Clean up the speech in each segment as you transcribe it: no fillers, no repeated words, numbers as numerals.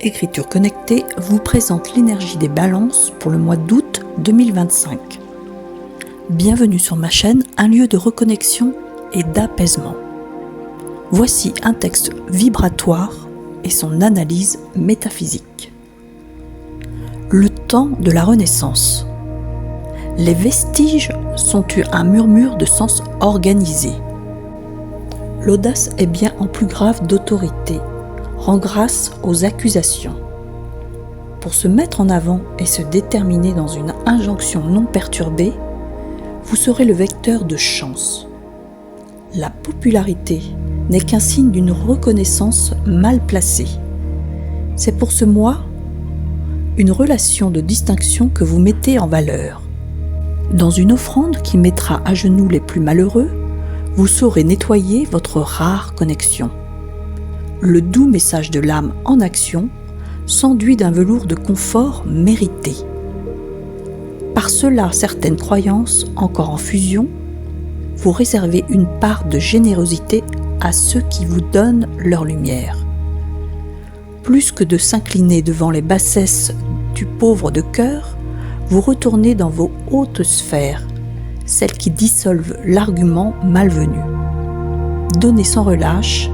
Écriture connectée vous présente l'énergie des balances pour le mois d'août 2025. Bienvenue sur ma chaîne, un lieu de reconnexion et d'apaisement. Voici un texte vibratoire et son analyse métaphysique. Le temps de la Renaissance. Les vestiges sont un murmure de sens organisé. L'audace est bien en plus grave d'autorité, rend grâce aux accusations. Pour se mettre en avant et se déterminer dans une injonction non perturbée, vous serez le vecteur de chance. La popularité n'est qu'un signe d'une reconnaissance mal placée. C'est pour ce mois une relation de distinction que vous mettez en valeur. Dans une offrande qui mettra à genoux les plus malheureux, vous saurez nettoyer votre rare connexion. Le doux message de l'âme en action s'enduit d'un velours de confort mérité. Par cela, certaines croyances, encore en fusion, vous réservez une part de générosité à ceux qui vous donnent leur lumière. Plus que de s'incliner devant les bassesses du pauvre de cœur, vous retournez dans vos hautes sphères, celles qui dissolvent l'argument malvenu. Donnez sans relâche,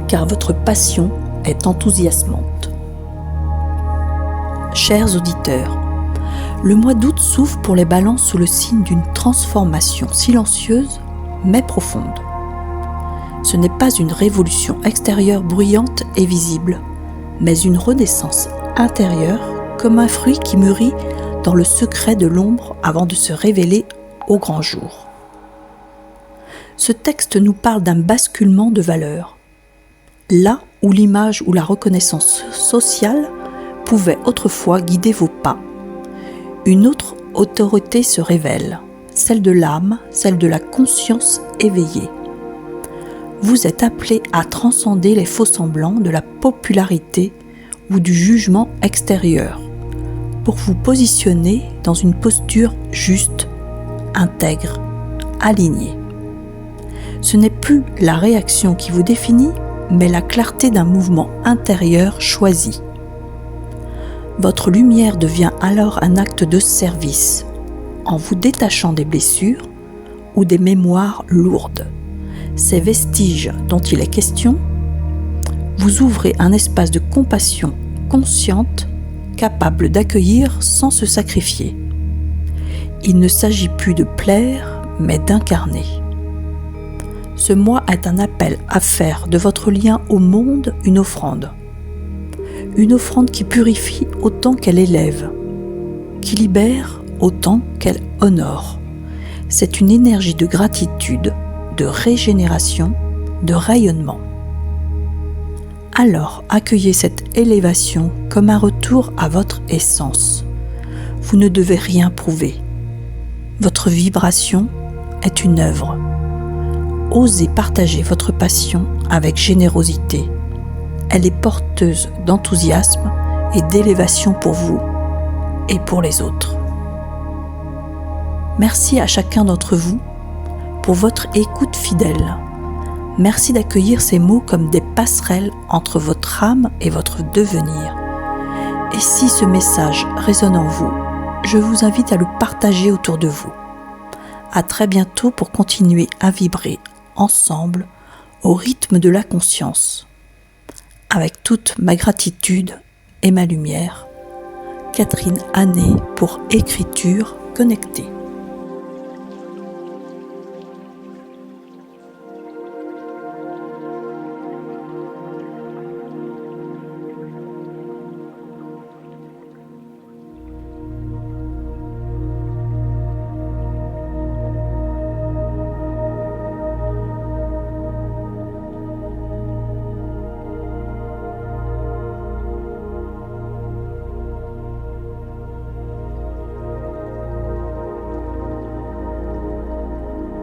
car votre passion est enthousiasmante. Chers auditeurs, le mois d'août s'ouvre pour les balances sous le signe d'une transformation silencieuse mais profonde. Ce n'est pas une révolution extérieure bruyante et visible, mais une renaissance intérieure comme un fruit qui mûrit dans le secret de l'ombre avant de se révéler au grand jour. Ce texte nous parle d'un basculement de valeurs. Là où l'image ou la reconnaissance sociale pouvait autrefois guider vos pas, une autre autorité se révèle, celle de l'âme, celle de la conscience éveillée. Vous êtes appelé à transcender les faux-semblants de la popularité ou du jugement extérieur, pour vous positionner dans une posture juste, intègre, alignée. Ce n'est plus la réaction qui vous définit, mais la clarté d'un mouvement intérieur choisi. Votre lumière devient alors un acte de service, en vous détachant des blessures ou des mémoires lourdes. Ces vestiges dont il est question, vous ouvrez un espace de compassion consciente, capable d'accueillir sans se sacrifier. Il ne s'agit plus de plaire, mais d'incarner. Ce mois est un appel à faire de votre lien au monde une offrande. Une offrande qui purifie autant qu'elle élève, qui libère autant qu'elle honore. C'est une énergie de gratitude, de régénération, de rayonnement. Alors, accueillez cette élévation comme un retour à votre essence. Vous ne devez rien prouver. Votre vibration est une œuvre. Osez partager votre passion avec générosité. Elle est porteuse d'enthousiasme et d'élévation pour vous et pour les autres. Merci à chacun d'entre vous pour votre écoute fidèle. Merci d'accueillir ces mots comme des passerelles entre votre âme et votre devenir. Et si ce message résonne en vous, je vous invite à le partager autour de vous. À très bientôt pour continuer à vibrer ensemble au rythme de la conscience. Avec toute ma gratitude et ma lumière, Catherine Hannet pour Écriture connectée.